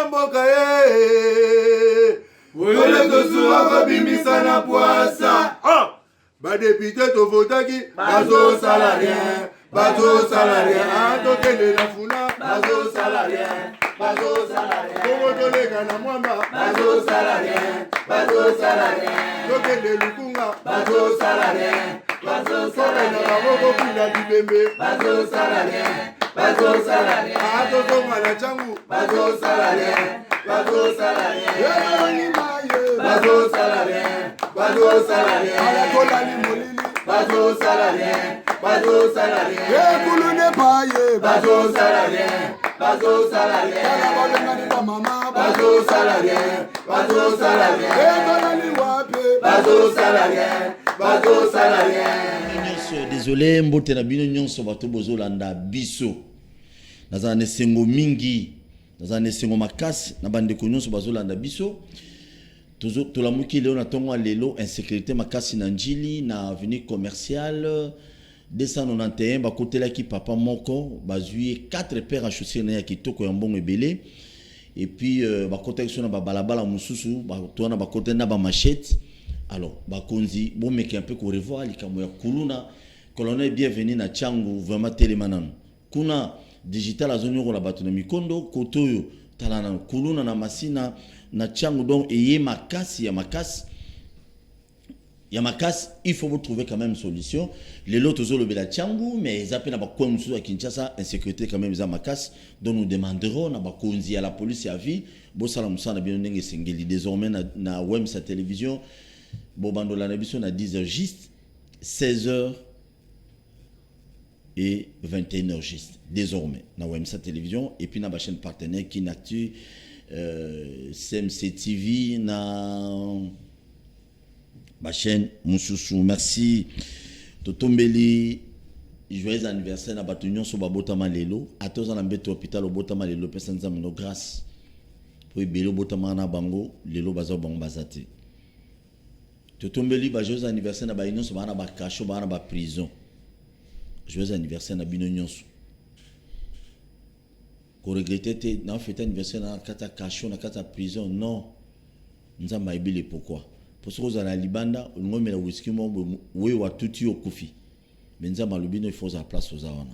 mboka Oyole tosuwa babimisa na poasa. Badepite to votaki bazo salarien. Bazo salarien. Tokende na funa bazo salarien. Bazo salarien. Kongo tolega na mwamba bazo salarien. Bazo salarien. Tokende lukunga bazo salarien. Bazo salarien. Na maboko kuna bibembe bazo salarien. Bazo salarien. Toto mwana changu bazo salarien. Bazo salarien. Bazo salarien. Bazo salarien. Alakola ni molili bazo salarien. Bazo salarien. Kulune paye bazo salarien. Bazo salarien. Alakola ni mama bazo salarien. Bazo salarien. Kola ni wape bazo salarien. Bazo salarien. Désolé mbote na bino nyonso bato bozolanda biso. Naza ne sengo mingi, naza ne sengo makasi na bandeko nyonso bazolanda biso. Tolamuki leo na tongo lelo insécurité makasi na njili na avenue commerciale 291 bakotela ki papa moko bazui 4 paires à chaussures na ya kitoko ya mbongo ebele et puis bakotela ki na balabala mususu batona bakotela na ba machette. Alors bakonzi bon meki un peu ko revoir likamo ya kuluna colonel bienvenue na changu vraiment telemanano kuna digital azonyo la bato na mikondo kotoyo talana kuluna na masina na changu donc eye makasi ya makasi il faut vous trouver quand même solution les lots toujours le bela changu mais ils appellent na bakwa musu à Kinshasa insécurité quand même za makasi donc nous demanderons na bakonzi à la police à vie bo sala musana bien ndenge sengeli désormais na web sa télévision bo bandola na biso na 10h juste 16h et 21h juste désormais na WMSA télévision et puis na ba chaîne partenaire Kinactu CMC TV na ba chaîne Mususu. Merci Totombeli, joyeux anniversaire na bato nyonso babotama lelo atoza na mbeto hôpital obotama lelo pesa nzambe no grâce po ebelo botama na bango lelo bazo bango bazate. Totombeli ba joyeux anniversaire na ba nyonso bana ba kacho bana ba prison. Joyeux anniversaire na bino nyonso. Ko regretter na fête anniversaire na kata kacho na kata prison non. Nzamba ebele pourquoi? Parce que vous allez à Libanda, on met la whisky mo we wa tuti o kofi. Mais nzamba lobino il faut sa place aux awana.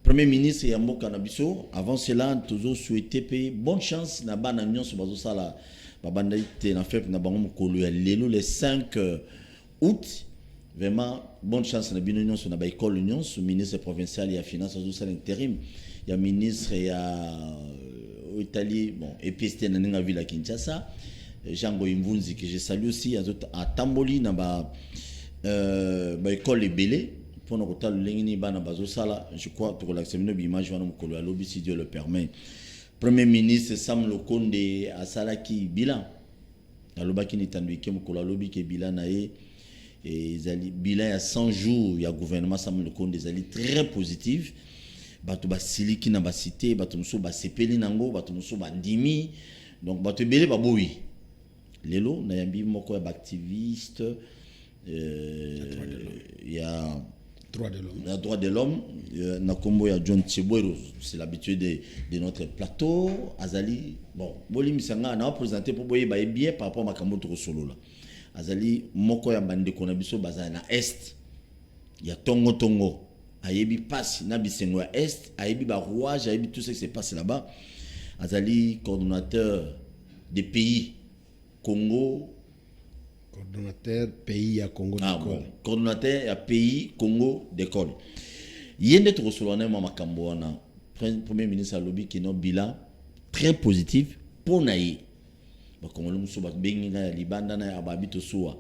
Premier ministre Yamboka Nabiso, avant cela toujours souhaité payer bonne chance na bana nyonso bazo sala babanda ite na fête na bango mokolo ya lelo le 5 août. Vraiment, bonne chance na bino nyonso na ba école nyonso ministre provincial ya finance zo sala intérim ya ministre ya Italie bon et puis c'était na ville à Kinshasa Jango Imvunzi que je salue aussi à Tamboli na ba école ebele pour na kotala lengini bana bazo sala je crois pour l'accès bi image wana mokolo ya lobi si Dieu le permet. Premier ministre Sam Lokonde asalaki bilan alobaki ni tanduike mokolo ya lobi ke bilan na ye et bilan à 100 jours, il y a gouvernement Samuel Konde des alliés très positifs. Bato basiliki na ba cité, bato muso ba sepeli nango, bato muso ba ndimi. Donc bato belé ba boui. Lelo na yambi moko ya activiste il y a droit de l'homme na kombo ya John Tchibwero, c'est l'habitude de notre plateau azali. Bon, boli misanga na présenter pour boyer ba bien par rapport à makambo to solo là. Azali moko ya bandeko na biso bazali na est ya tongo ayebi passe na bisengo ya est ayebi ba rouage ayebi tout ce qui se passe là-bas. Azali coordonnateur des pays Congo, coordonnateur pays ya Congo d'école. Bon. Coordonnateur ya pays Congo d'école. Yende to resolana ma makambo wana premier ministre alobi ki no bilan très positif pour naïe. Bakongolo muso ba bengi na libanda na ababito suwa.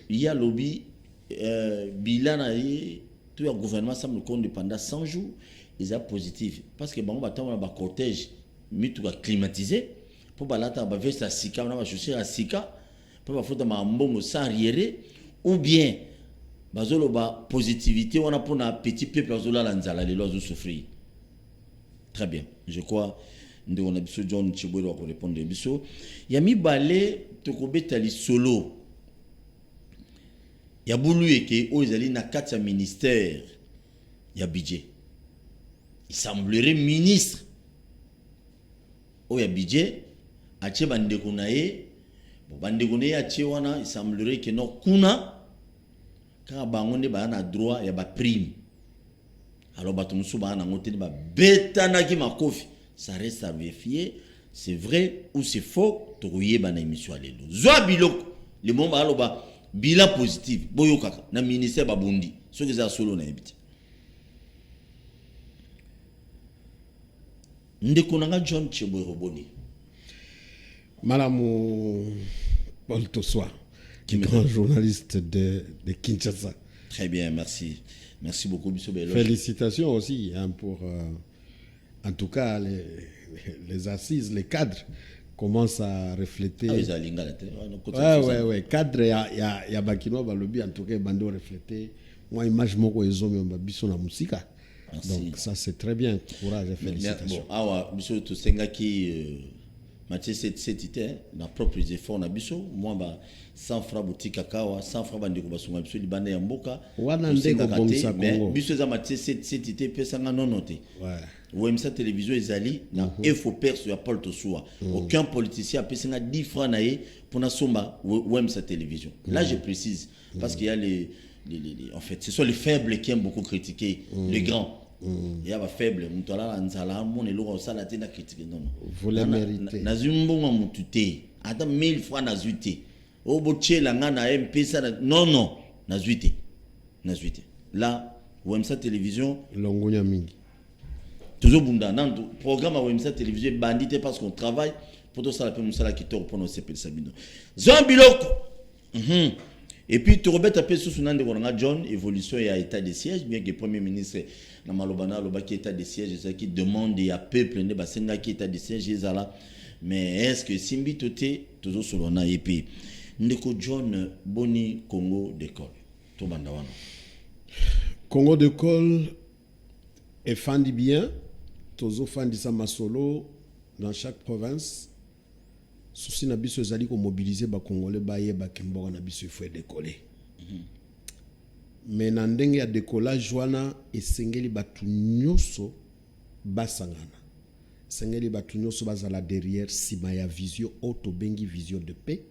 Ya lobby bilan na yi tout le gouvernement semble compte pendant 100 jours ils a positif parce que bango batama ba cortège mitu ba climatisé pour balata ba veste sika na ba chaussure à sika pour ba fota ma mbongo sans arrière ou bien bazolo ba positivité on a pour na petit peuple bazola la nzala les lois souffrir. Très bien, je crois nde on a biso John Chibwero ko répondre biso ya mibale to ko betali solo ya bulu eke o ezali na kati ya ministère ya budget il semblerait ministre oya budget atie bandeko na ye bon bandeko na ye atie wana il semblerait que non kuna kaka bango nde baya na droit ya baprime alors bato mosusu baya nango te nde babetanaki makofi ça reste à vérifier c'est vrai ou c'est faux tokoyeba na émission ya lelo zwa biloko le monde baloba bilan positif boyokaka na ministère babundi soki eza solo na yebi te ndeko nanga John Cheboero Boni Malamu Paul Tossoa, grand journaliste de Kinshasa. Très bien, merci. Merci beaucoup, Bissot Bello. Félicitations aussi hein, pour, en tout cas, les assises, les cadres commencent à refléter. Ah, ils ont ouais. Cadre, il y a Bakino Balobi, en tout cas, Bando refléter. Moi, image, moi, ils ont Bissot la musique. Donc, ça, c'est très bien. Courage et félicitations. Bon, ah, Bissot Tosenga qui. Mathieu cette idée na propres efforts na biso moi ba 100 francs boutique kakawa 100 francs bandeko basunga biso libanda ya mboka wana ndeko bongisa Congo biso za Mathieu cette idée pesa nga non noté ouais ça télévision ezali na info perso ya Paul Tossoa aucun politicien a pesa nga 10 francs na ye pour na somba ouais sa télévision là je précise parce qu'il y a les en fait ce sont les faibles qui aiment beaucoup critiquer les grands. Il y a des faibles, on a des critiques. Vous les méritez. Attends 1000 fois nazuité. Au bout la ngana MP ça non nazuité. Là, WMSA télévision longonya mingi. Toujours bunda nan programme à WMSA télévision bandité parce qu'on travaille pour tout ça la paix musala qui tord pour nos CPL Sabino. Zambiloko. Et puis tu rebelles ta paix sous son nom de John évolution et à état de siège bien que le premier ministre na malobana loba qui état de siège c'est qui demande à peuple ne basenga qui état de siège ezala mais est-ce que simbi toté toujours sur na EP ndeko John Boni Congo d'école to banda wana Congo d'école est fandi bien tozo fandi sa masolo dans chaque province souci na biso ezali ko mobiliser ba congolais ba yeba kimboka na biso il faut décoller mais na ndenge ya décollage wana esengeli batu nyoso basangana esengeli batu nyoso bazala derrière sima ya vision auto bengi vision de paix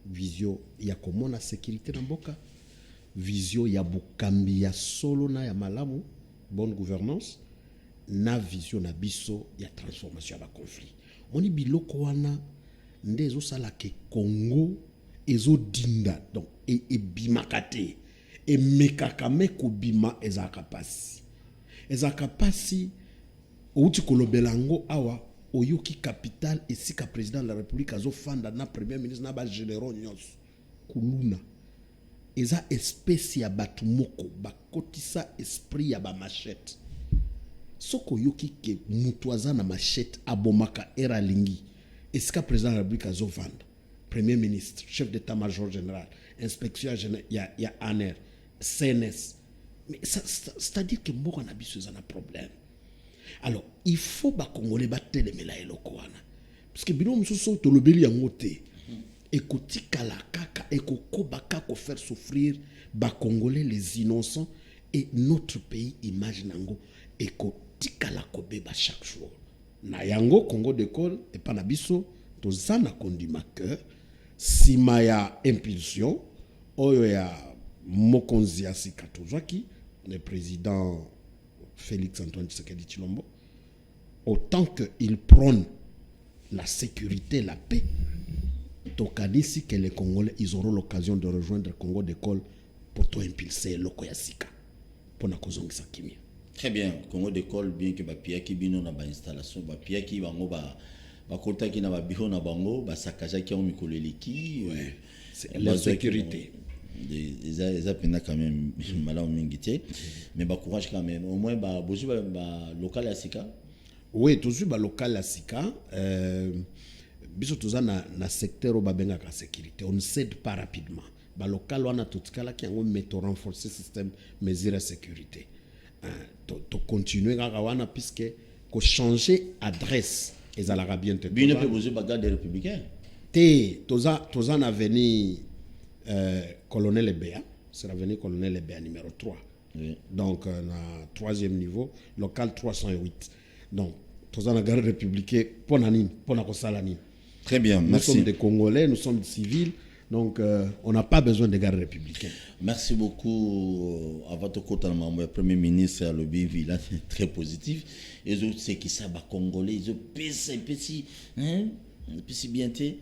vision ya komona sécurité na mboka vision ya bukambi ya solo na ya malamu bonne gouvernance na vision na biso ya transformation ya ba conflit moni biloko wana nde ezosala ke Congo ezodinda donc ebimakate et mekakame kobima ezaka pasi outi kolobelango awa oyoki capital esika président de la république azofanda na premier ministre na ba généraux nyos kuluna eza espèce ya batu moko bakotisa esprit ya ba machette soko yoki ke mutu aza na machette abomaka era lingi esika président de la république azofanda premier ministre chef d'état-major général inspection ya ANR CNS. Mais c'est-à-dire que moi, on a besoin d'un problème. Alors, il faut que les Congolais battent les mélailles locaux. Parce que nous sommes tous les bélis en côté. Et que kaka et que kobaka ko faire souffrir les Congolais, les innocents et notre pays image nango et que tikala kobe ba chaque jour. Na yango Congo d'école et pas na biso to zana kondima cœur simaya impulsion oyo ya Mokonzi Asika Tozwaki, le président Félix Antoine Tshisekedi Tshilombo, autant qu'il prône la sécurité, la paix, Tokadisi que les Congolais ils auront l'occasion de rejoindre le Congo d'école pour tout impulser loko ya sika pour na kozongisa kimia. Très bien, Congo d'école bien que ba piaki bino na ba installation ba piaki bango ba kota ki na ba biro na bango ba sakaja ki on mikoleleki c'est la sécurité. Ils apprennent quand même malheur mingité mais bah courage quand même au moins bah bosu bah local à Sika oui toujours bah local à Sika biso toza na secteur ba benga ka sécurité on ne cède pas rapidement bah local wana totikala ki ngo mettre renforcer système mesures de sécurité to continuer kaka wana puisque ko changer adresse ezalaka bien te bien pe bosu ba garde républicain te toza na venir colonel Ebea, c'est l'avenir colonel Ebea numéro 3. Oui. Donc, troisième niveau, local 308. Donc, toza na garde républicaine pour nani, pour na kosala nini. Très bien, merci. Nous sommes des Congolais, nous sommes des civils, donc on n'a pas besoin de garde républicaine. Merci beaucoup à votre côté, le Premier ministre à l'Obi, il est très positif. Et autres, c'est qui ça, les Congolais, ils ont petit, hein, petit bien té.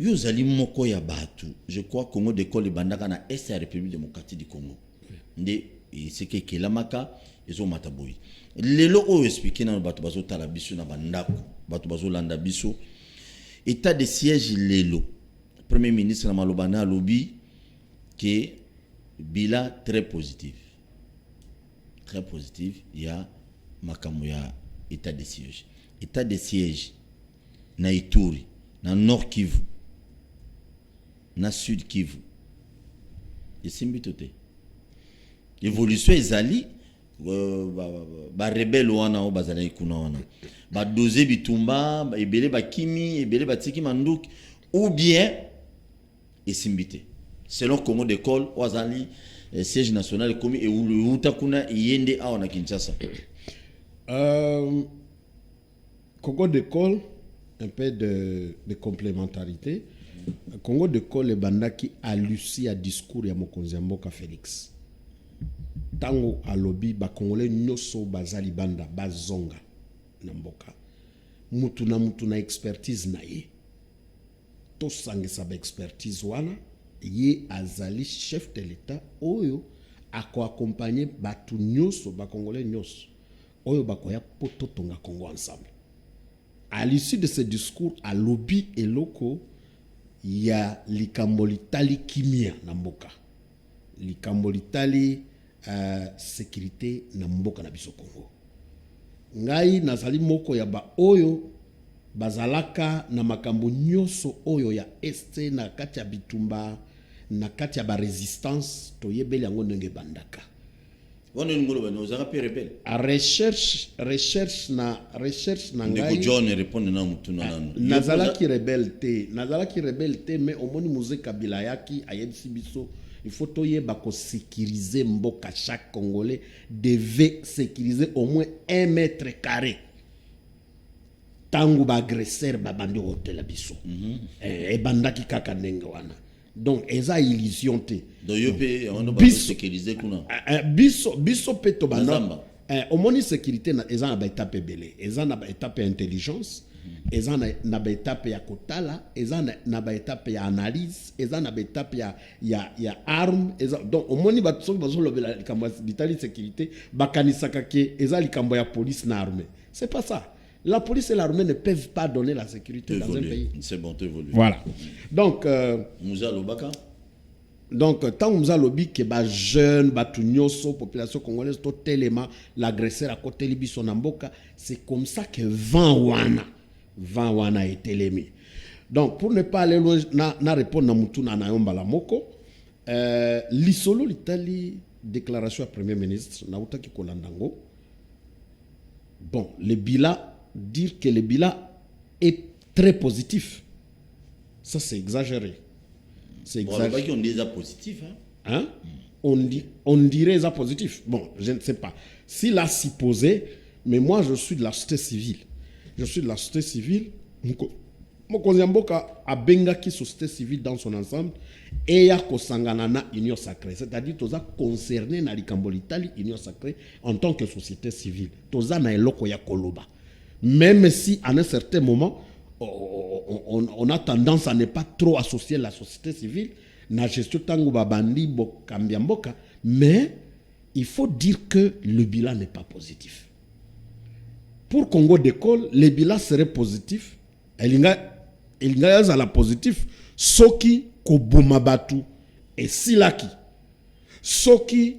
Yo zali moko ya batu. Je crois que Congo de Kole bandaka na est de la République démocratique du Congo. Nde c'est que kelamaka ils ont mataboyi. Lelo o expliquer na batu bazo tala biso na bandako, batu bazo landa biso. État de siège lelo. Premier ministre na malobana lobby que bilan très positif. Très positif, il y a makambo ya état de siège. État de siège na Ituri, na Nord Kivu, na Sud Kivu. Et simbi tote. Évolution ezali ba rebelle wana o bazala ikuna wana. Ba doze bitumba, ebele ba kimi, ebele ba tiki manduk ou bien esimbite. Selon Congo d'école, Ouazali, siège national commis et où le Utakuna yende a na Kinshasa. Congo d'école, un peu de complémentarité. Congo d'école est bandaki a luci à discours ya mokonzi mboka Félix. Tango a lobby ba Congolais nyoso bazali banda bazonga na mboka. Mutu na expertise na ye. To sangisa ba expertise wana. Ye azali chef de l'État oyo ako accompagner batu nyoso ba Congolais nyoso oyo bakoya poto tonga Congo ensemble. À l'issue de ce discours à lobby et loko ya likambo litali kimia na mboka, likambo litali sécurité na mboka na biso Congo. Ngai nazali moko ya ba oyo bazalaka na makambo nyoso oyo ya este na kati ya bitumba na kati ya ba resistance toyebeli yango ndenge bandaka. Wana ngolo bano za rapper rebelle. A recherche na ngai. Ndeko John répondre na mutu na nanu. Nazalaki rebelle te mais omoni Moïse Kabila yaki ayebisi biso il faut toyeba ko sécuriser mboka, chaque Congolais devait sécuriser au moins 1 mètre carré. Tangu ba agresseur ba bandi hôtel biso. E bandaki kaka ndenge wana. Donc eza illusion te. Donc yo pe on ba sécuriser kuna. Biso pe to banda. Omoni sécurité na eza na ba étape belé. Eza na ba étape intelligence, eza na ba étape ya kotala, eza na ba étape ya analyse, eza na ba étape ya arme, eza donc omoni ba tso bazo lobela likambo vitali sécurité bakanisaka ke eza likambo ya police na armée. C'est pas ça. La police et l'armée ne peuvent pas donner la sécurité dans un pays. C'est bon, tu évolues. Voilà. Donc, Mouza Lobaka. Donc, tant Mouza Lobi que ba jeune, ba tunyoso, population congolaise, tout tellement l'agresseur à côté de Bisonamboka, c'est comme ça que Van Wana est élémé. Donc, pour ne pas aller loin, na répondre à Moutouna Nayomba Lamoko, l'isolo l'Italie déclaration à Premier ministre, Naouta Kikolandango. Bon, le bilan, dire que le bilan est très positif, ça c'est exagéré. C'est exagéré. Bon, on dit ça positif. Hein? On dirait ça positif. Bon, je ne sais pas. S'il a supposé, mais moi je suis de la société civile. Je suis de la société civile. Mokonziamboka a bengaki société civile dans son ensemble et ya kosanganana union sacrée. C'est-à-dire que toza concerné na likambo l'Italie union sacrée en tant que société civile. Toza na eloko ya koloba. Même si à un certain moment on a tendance à ne pas trop associer la société civile na gestion tango babandi bokambiamboka, mais il faut dire que le bilan n'est pas positif. Pour Congo d'école, le bilan serait positif. Il y a la positif. Soki kobumabatu et silaki. Soki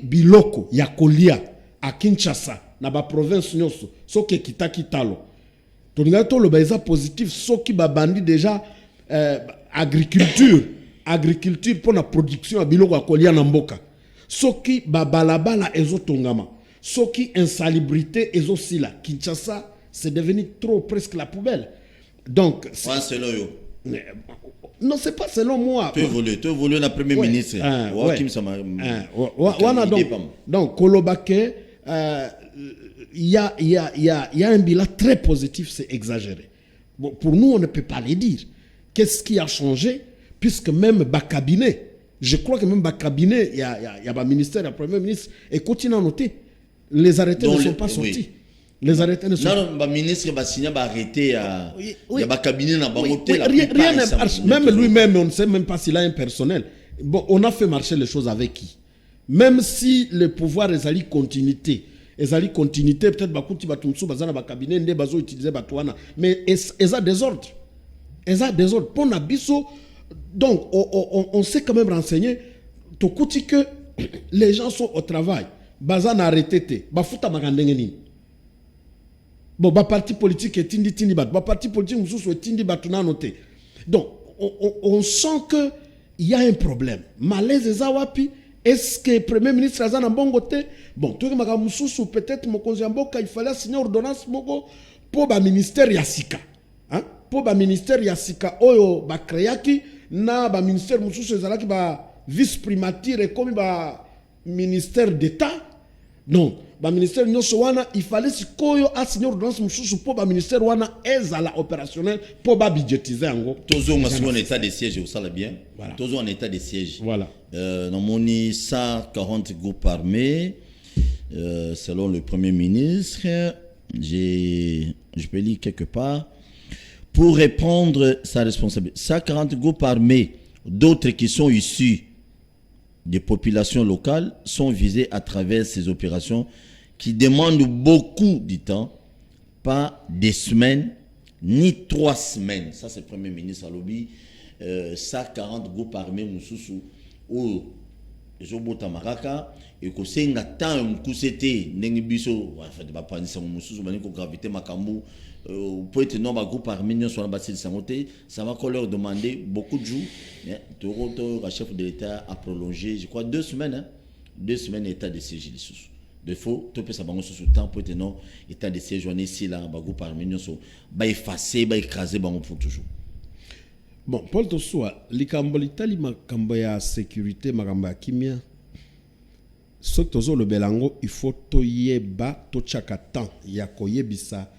biloko ya kolia à Kinshasa na ba province nyoso. Soki kitaki talo. Tolinga to lo baisa positif. Soki babandi déjà agriculture pour la production ya biloko ya kolia na mboka. Soki babalabala ezotongama. Soki insalubrité ezosila. Kinshasa c'est devenu trop presque la poubelle. Donc, selon yo. Non, c'est pas selon moi. Tu évolues dans le Premier ministre. Donc, Kolobake, y a un bilan très positif, c'est exagéré. Bon, pour nous, on ne peut pas les dire. Qu'est-ce qui a changé? Puisque même le cabinet, je crois que même le cabinet, il y a le ministère, il y a le Premier ministre, et continue à noter. Les arrêtés ne sont pas sortis. Oui. Les arrêtés ne sont pas. Non, le ministre va signer, va arrêter. Oui. Il y a le cabinet dans le hôtel. Rien ne marche. Même lui-même, on ne sait même pas s'il a un personnel. Bon, on a fait marcher les choses avec qui? Même si le pouvoir est allé continuité. Peut-être que Batumsu, Bazana, Bakabinet, Nde Bazo utiliser Batouana. Mais ils ont des ordres. Pour Nabiso, donc, on s'est quand même renseigné. Tokouti que les gens sont au travail. Bazana arrêté. Bafuta Magandengeni. Bon, parti politique est tindi bat. Parti politique, nous tindi batuna noté. Donc, on sent qu'il y a un problème. Malaise Zawapi. Est-ce que le Premier ministre a un bon côté? Bon, tout le monde peut-être il fallait signer ordonnance pour le ministère Yassika. Pour le ministère Yassika, oyo ba créaki na ba ministère mususu ezalaki ba vice-primature et comme ba ministère d'État. Donc, ba ministère nyonso wana il fallait sikoyo a signer ordonnance mususu pour ba ministère wana ezala opérationnel pour ba budgétiser ngo. Toujours en état de siège, vous savez bien. Voilà. Toujours en état de siège. Voilà. Dans mon 140 groupes armés, selon le Premier ministre, je peux lire quelque part, pour répondre sa responsabilité. 140 groupes armés, d'autres qui sont issus des populations locales, sont visés à travers ces opérations qui demandent beaucoup de temps, pas des semaines, ni 3 semaines. Ça, c'est le Premier ministre à lobby. 140 groupes armés, Moussoussou, ou Jobota Maraka, et que c'est un temps où c'était Nengibiso, enfin, de pas ça Moussoussou, mais que gravité Makambu, pour être nombre de groupes armés sur la base de Sangoté, ça va leur demander beaucoup de jours. Toronto, le chef de l'État a prolongé, je crois, 2 semaines. 2 semaines d'état de siège. De faux, tout peut s'abanner sur ce temps pour être non état de siège, on est ici là, le groupe armé, va effacer, va écraser, pour toujours. Bon, Paul Tossoua, l'Ikamboli makambo ya sécurité, makambo ya kimia, ce que tozo le belango, il faut toyeba, tochaka temps, ya koyebisa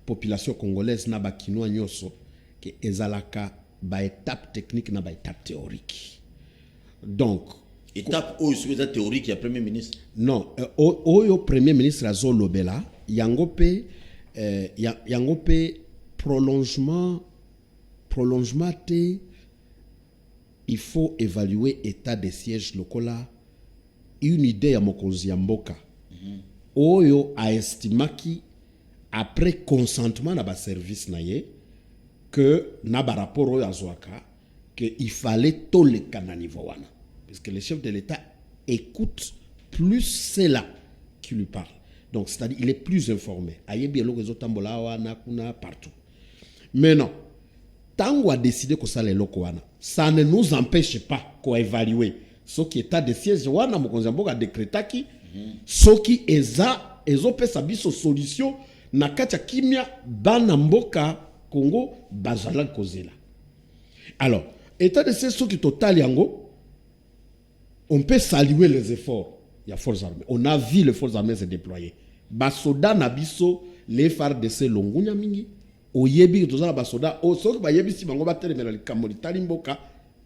population congolaise na ba kinoa nyoso, que ezalaka ba étape technique na ba étape théorique. Donc, étape où est-ce théorique, il y a Premier ministre? Non, oyo Premier ministre azo lobela, yangope prolongement il faut évaluer état de siège lokola une idée ya mokonzi ya mboka oyo a estimaki après consentement na ba service na ye que na ba rapport oyo azwaka que il fallait toleka na niveau wana parce que le chef de l'État écoute plus cela qui lui parle, donc c'est-à-dire il est plus informé ayebi eloko ezotambola wana kuna partout. Mais non, Tango a décidé que ça les lokoana, ça ne nous empêche pas d'évaluer ce qui est état de siège wana mokonzamboka décrétaki ce qui eza ezopesa biso solution na katia kimia bana mboka Congo bazala kozela. Alors, état de siège ce qui total yango, on peut saluer les efforts il y a forces armées. On a vu les forces armées se déployer. Basoda nabiso les FARDC longunya mingi oyebi tozala basoda o soki bayebi si bango batelemela likambo litali mboka,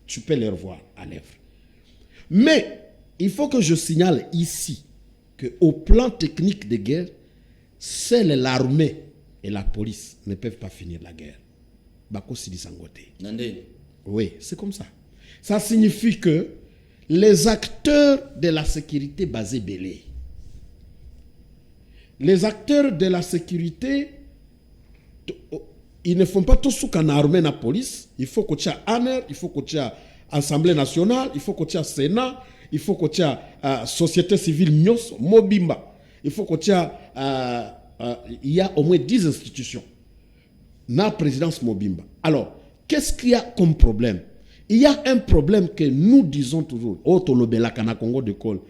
tu peux les revoir à l'œuvre. Mais il faut que je signale ici que au plan technique de guerre, seule l'armée et la police ne peuvent pas finir la guerre. Bako Sidi Sangote. Oui, c'est comme ça. Ça signifie que les acteurs de la sécurité basés belé, les acteurs de la sécurité, ils ne font pas tout ce qu'on a armé la police. Il faut que tu aies ANER, il faut que tu aies Assemblée nationale, il faut que tu aies Sénat, il faut que tu aies Société civile Nyos, Mobimba. Il faut que tu aies, il y a au moins 10 institutions. Na présidence Mobimba. Alors, qu'est-ce qu'il y a comme problème? Il y a un problème que nous disons toujours. Congo de Col.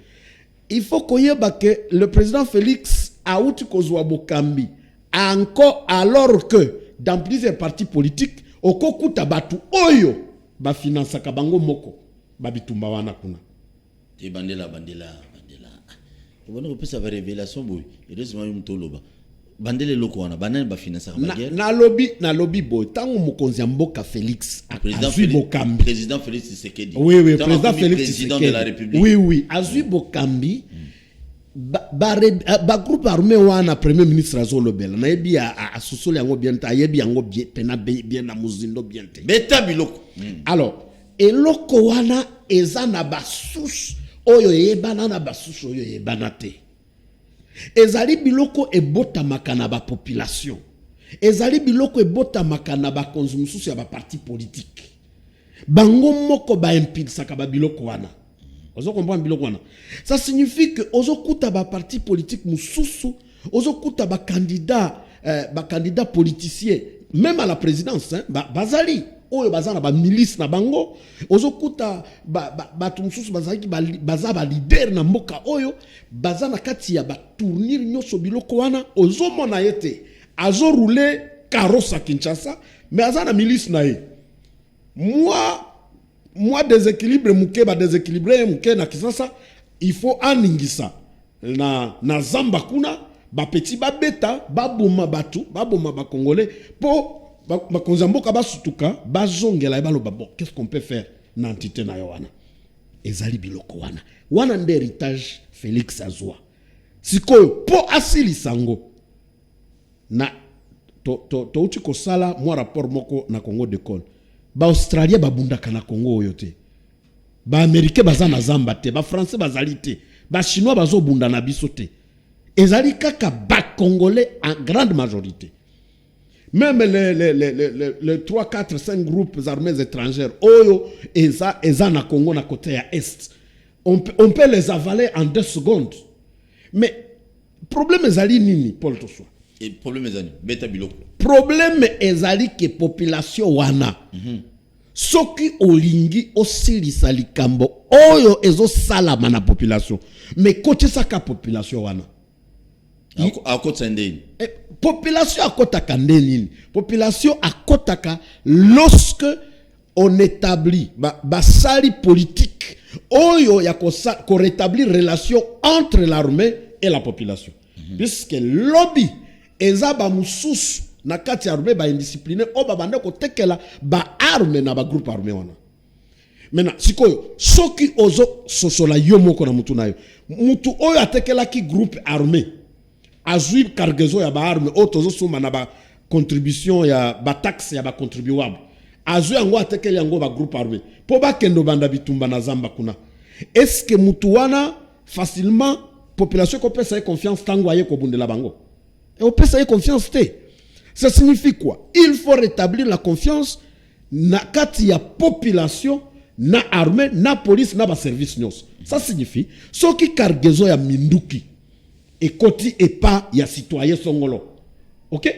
Il faut qu'on y ait que le président Félix Aouti Kozwa Bokambi, encore alors que dans plusieurs partis politiques, Okoku Tabatu Oyo, ba finance Kabango Moko, Babitumba wana kuna. Bandela. On peut ça révélation boy. Et là c'est moi mtoloba. Bandele loko wana banane ba financer ba guerre. Na lobby boy tango mokonzi mboka Félix Président Bokambi. Président Félix Tshisekedi. Oui, président Félix président Tshisekedi. De la République. Oui, Azui Bokambi. Ba groupe armé wana premier ministre azolobela na yebi a sosoli yango bien ta yebi yango bien pena bien na muzindo bien te. Beta biloko. Alors, eloko wana eza na basusu oyo yebana na basusu oyo yebana te. Ezali biloko ebotamaka na ba population. Ezali biloko ebotamaka na ba konzumususu ya ba parti politique. Bango moko ba impulsaka ba biloko wana. Ozo comprendre biloko wana. Ça signifie que ozo kuta ba parti politique mususu, ozo kuta ba candidat politicien même à la présidence hein, bazali oyo bazana ba milice na bango, ozo kuta ba tumususu bazali baza ba leader na mboka oyo, bazana kati ya ba tournir nyoso biloko wana, ozo mona yete azo rouler carrosse à Kinshasa mais azana milice na ye. Moi déséquilibre muke déséquilibré muke na Kinshasa, il faut aningisa na zamba kuna ba petit ba beta ba boma batu ba boma ba congolais po ba konzamboka ba sutuka ba zongela ba loba bon qu'est-ce qu'on peut faire na entité na yowana ezali biloko wana nde héritage Félix azwa sikoyo po asili sango na to uti kosala moi rapport moko na Congo de Col. Ba Australia babundaka na Congo oyo te. Ba Américain baza na zamba te, ba Français bazali te, ba Chinois bazo bunda na biso te. Ezali kaka ba Congolais en grande majorité. Même les 3, 4, 5 groupes armés étrangères oyo eza na Congo na côté ya est. On peut les avaler en 2 secondes. Mais problème ezali nini Paul Toswa? Et problème ezali beta biloko. Problème ezali ke population wana. Soki olingi osilisa likambo oyo ezo salama na population. Mais kote saka population wana. Akota ndeni. Population akotaka ndeni. Population akotaka lorsque on établit basali politique oyo ya ko rétablir relation entre l'armée et la population. Puisque lobby ezaba mususu na kati ya armée ba indiscipliné o ba bande ko tekela ba arme na ba groupe armé wana. Maintenant sikoyo soki ozo sosola yo moko na mutu na yo. Mutu oyo atekela ki groupe armé azui cargaison ya ba arme o tozo suma na ba contribution ya ba taxe ya ba contribuable. Azui yango atekela yango ba groupe armé. Po ba kendo banda bitumba na zamba kuna. Est-ce que mutu wana facilement population ko pesa confiance tango aye ko bundela bango? Et on peut essayer confiance. Ça signifie quoi? Il faut rétablir la confiance na kati ya population, na armée, na police, na ba service nyos. Ça signifie ce qui cargaison ya minduki et koti et pas ya citoyen songolo. OK?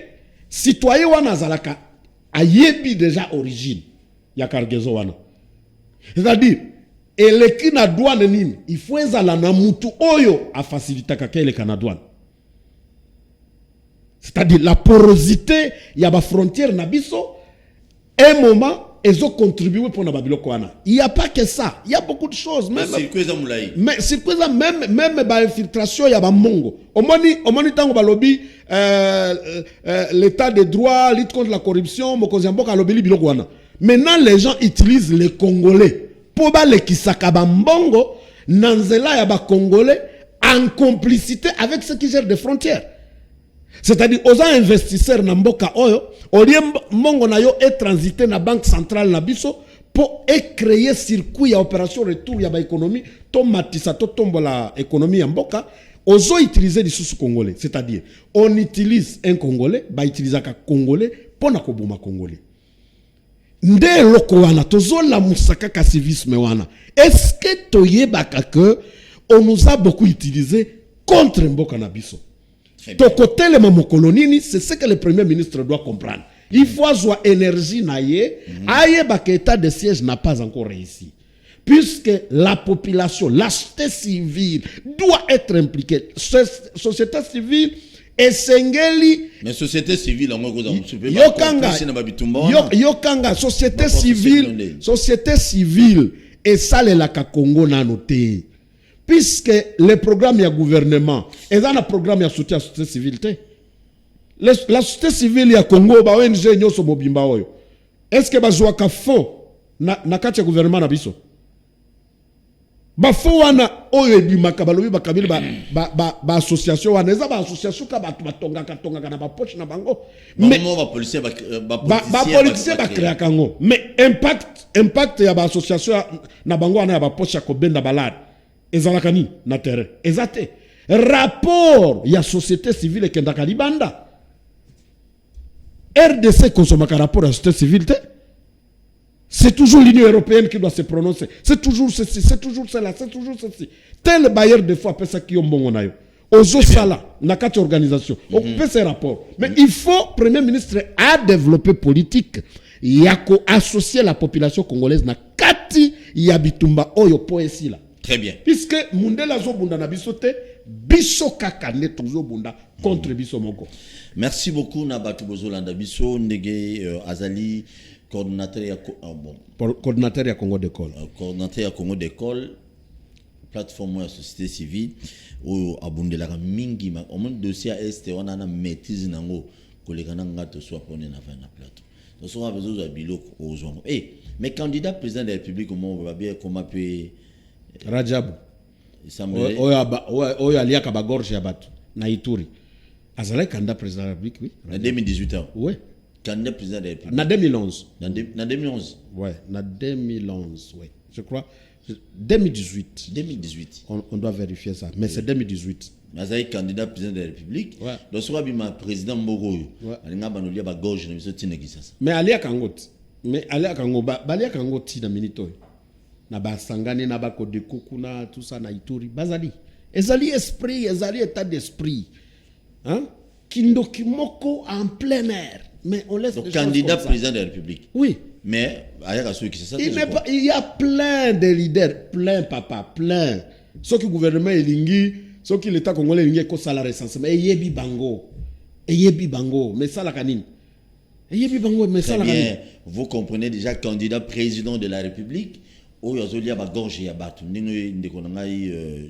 Citoyen wana zalaka ayebi déjà origine ya cargaison wana. C'est-à-dire eleki na douane nini? Il faut ezala na mutu oyo a faciliter kaka eleka na douane. C'est-à-dire la porosité ya ba frontière na biso un moment ezo contribuer pour na babiloko wana. Il y a pas que ça, il y a beaucoup de choses même c'est quoi même ba infiltration ya ba mongo. Omoni tango ba lobby l'état de droit, lutte contre la corruption, mokonzi mboka lobby biloko wana. Maintenant les gens utilisent les Congolais pour ba le kisaka ba mbongo nanzela ya ba Congolais en complicité avec ceux qui gèrent des frontières. C'est-à-dire aux investisseurs na mboka oyo olie mongo na yo est transité na banque centrale na biso pour créer circuit ya opération retour ya ba économie to matisa to tombola économie ya mboka ozo utiliser les sous congolais. C'est-à-dire on utilise un congolais ba utilisaka congolais pona ko boma congolais. Nde loko wana tozo la musaka ka civisme wana. Est-ce que toyebaka que on nous a beaucoup utilisé contre mboka na biso? Côté le mamokolonini, c'est ce que le premier ministre doit comprendre. Il faut avoir énergie naïe, aïe que l'état de siège n'a pas encore réussi. Puisque la population, la société civile doit être impliquée. Société civile et sengeli. Mais société civile, Yokanga, société civile et ça le laka Congo na noté. puisque les programmes du gouvernement, et dans le programme de soutien à la société civile, la société civile ya Congo, ba ONG nyoso mobimba oyo. Est-ce que bazwaka fond na kati ya gouvernement na biso? Ba fond wana oyo ebimaka balobi bakabili ba association wana eza ba association ka batonga na ba poche na bango. Mais ba policier ba créer kango. Mais impact ya ba association na bango wana ya ba poche ko benda balade. Ezalaka ni na terrain. Ezate. Rapport ya société civile kendaka libanda. RDC consomme un rapport à la société civile. C'est toujours l'Union européenne qui doit se prononcer. C'est toujours ceci, c'est toujours cela, c'est toujours ceci. Tel bailleur de fois appelle ça qui ont bon on a eu. Ozo sala, na kati organisation. On peut ces rapports. Mais il faut, Premier ministre, à développer politique. Yako associer la population congolaise na kati yabitumba oyo poesi la. Très bien. Puisque Mundela zo bunda na bisote, biso kakane tozo bunda contre biso moko. Merci beaucoup Nabatu Bozolanda biso ndege Azali coordinateur ya coordinateur ya Congo d'école. Coordinateur ya Congo d'école plateforme ya société civile ou abundelaka mingi ma au moins dossier est wana na maîtrise nango kolekana ngato soit pone na na plateau. Donc on a besoin de biloko ozongo. Mais candidat président de la République comment on va bien comment peut Rajab oyo aliaka ba gorge ya batu na Ituri. Azalai candidat président de la République, oui. En 2018 ans. Oui. Candidat président de la République. En 2011. En 2011. Oui, en 2011, oui. Je crois. 2018. 2018. On doit vérifier ça. Mais c'est 2018. Azalai candidat président de la République. Ouais. Donc, ce sera président Mboro. Ouais. Mais Alia Kangot. Mais Alia Kango. Balia Kango na minito. Na ba sangane na ba kodeko kuna tout ça na Ituri. Bazali. Ezali esprit, ezali état d'esprit. Hein? Kindokimoko en plein air. Mais on laisse. Donc, candidat président de la République. Oui. Mais, il y a plein de leaders, plein papa, plein. Ceux qui gouvernement est ceux qui l'État congolais est ko salaire recensement. Eyebi bango. Mais ça la canine. Eyebi bango, mais ça la canine. Vous comprenez déjà, candidat président de la République. Oh, Azolia Bagorge et Abatu,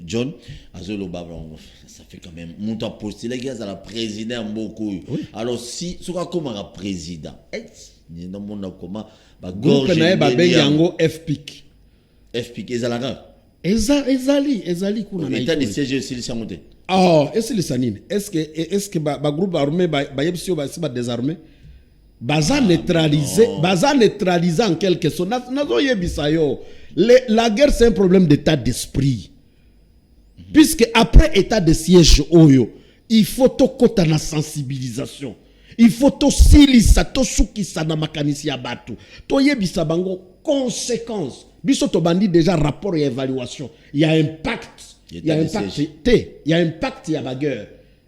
John, Azolo Baba, ça fait quand même. Mon temps postulé, il y a la président beaucoup. Alors, si, ce sera comme un président, il y a un monde comment, Bagorge et Yango FPIC. FPIC, Ezalaga. Ezali, kuna état de siège aussi, les monté. Oh, est-ce que sanine? Est-ce que ba groupe armé, ba yebsio, ba désarmé? Baza neutralisé en quelque sorte. La guerre, c'est un problème d'état d'esprit. Puisque après état de siège, il faut tout côté la sensibilisation. Il faut tout silisa, tout soukisa na makanisi ya batu. To yebisa bango conséquences. Biso to bandi déjà rapport et évaluation. Il y a impact. Il y a impact, il y a bagueur.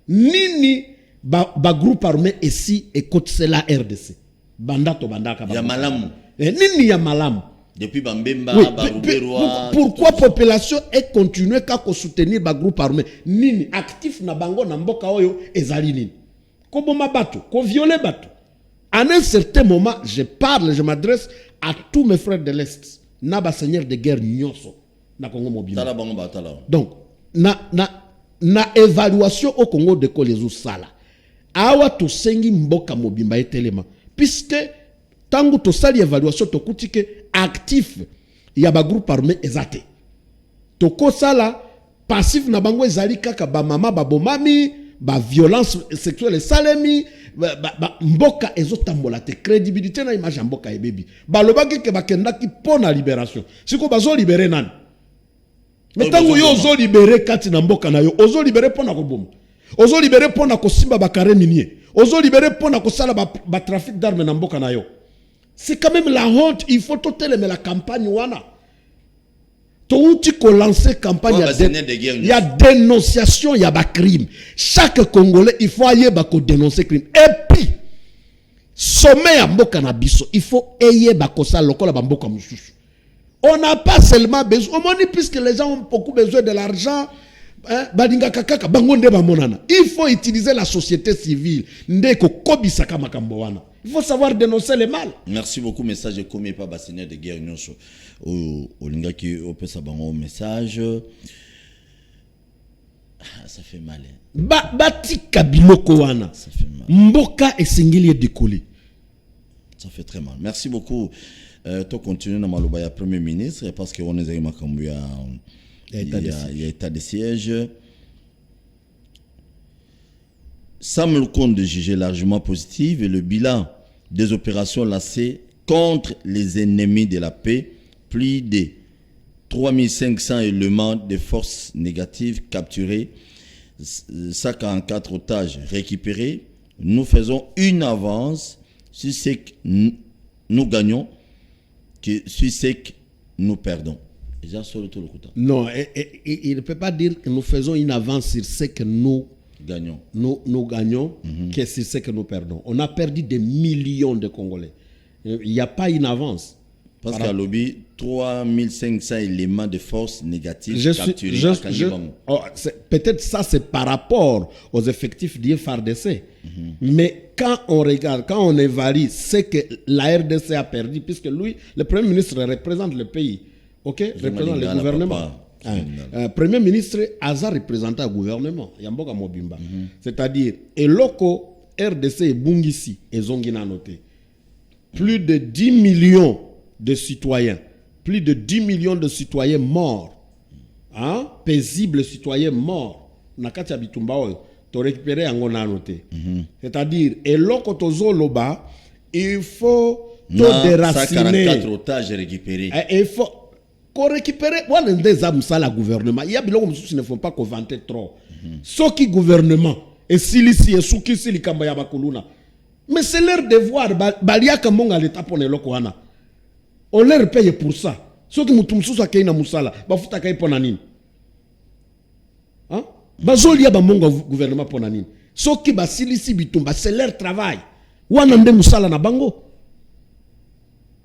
Nini ba groupe armé ici et côté c'est la RDC. Bandato bandaka. Ya malamu. Nini ya malamu. Depuis Bambemba, Baruberwa. Pourquoi la population est continuée qu'à soutenir ba groupe armé? Nini actif na bango na mboka oyo ezali nini? Kobo mabato, ko violer bato. À un certain moment, je m'adresse à tous mes frères de l'Est. Na ba seigneur de guerre nyonso na Congo mobile. Donc na évaluation au Congo de Kolezu sala. Awa to sengi mboka mobimba etelema. Puisque tangu to sali évaluation to kutike actif ya ba groupe armé ezate. To ko sala passif na bango ezali kaka ba mama ba bomami, ba violence sexuelle salemi, mboka ezotambola te crédibilité na image mboka ebebi. Ba lobaki ke bakendaki pona libération. Siko bazo libérer nani? Mais tangu yo ozo libérer kati na mboka na yo, ozo libérer pona ko boma. Ozo libérer pona ko simba ba carré minier. Ozo libérer pona ko sala ba trafic d'armes na mboka na yo. C'est quand même la honte. Il faut tout mais la campagne wana. Tout ko lancer campagne il y a dénonciation, il y a ba crime. Chaque Congolais, il faut aller ba ko dénoncer crime. Et puis sommet à mboka na biso, il faut ayer ba ko sala lokola ba mboka mususu. On n'a pas seulement besoin, puisque les gens ont beaucoup besoin de l'argent. Il faut utiliser la société civile. Il faut savoir dénoncer le mal. Merci beaucoup. Message de commis par Seigneur de guerre. Message. Ça fait mal. Batika biloko wana. Ça fait mal. Mboka esengeli décoller. Ça fait très mal. Merci beaucoup. Tu continues dans Maloba, il y a Premier ministre, parce qu'on est il y a état de siège. Semble le compte de juger largement positif et le bilan des opérations lancées contre les ennemis de la paix, plus de 3500 éléments de forces négatives capturés, 144 otages récupérés. Nous faisons une avance sur ce que nous gagnons, que sur ce que nous perdons. Non, il ne peut pas dire que nous faisons une avance sur ce que nous gagnons. Nous gagnons, que sur ce que nous perdons. On a perdu des millions de Congolais. Il n'y a pas une avance. Parce qu'à lobby, 3500 éléments de force négatives capturés. Peut-être ça, c'est par rapport aux effectifs du FARDC. Mais quand on regarde, quand on évalue ce que la RDC a perdu, puisque lui, le Premier ministre représente le pays, représente le gouvernement. Premier ministre Aza représente le gouvernement. Yamboka Mobimba. C'est-à-dire, Eloko, RDC et Bungisi, et Zongina noté. Plus de 10 millions de citoyens, plus de 10 millions de citoyens morts, paisibles citoyens morts, Nakatia Bitumba, tu récupéré en noté. C'est-à-dire, Eloko Tozo Loba, il faut te déraciner. 144 otages récupérés. Il faut qu'on récupère. Voilà des âmes ça la gouvernement. Il y a des gens qui ne font pas qu'on vanter trop. Ce qui gouvernement et si et souki si likamba ya bakuluna. Mais c'est leur devoir. Balia kamonga l'état pour les lokoana. On leur paye pour ça. Ce qui mutumsusa kaina musala. Bafuta kai pour nanine. Bazolia bamonga gouvernement pour nanine. Ce qui basilisi bitumba c'est leur travail. Wanande musala na bango.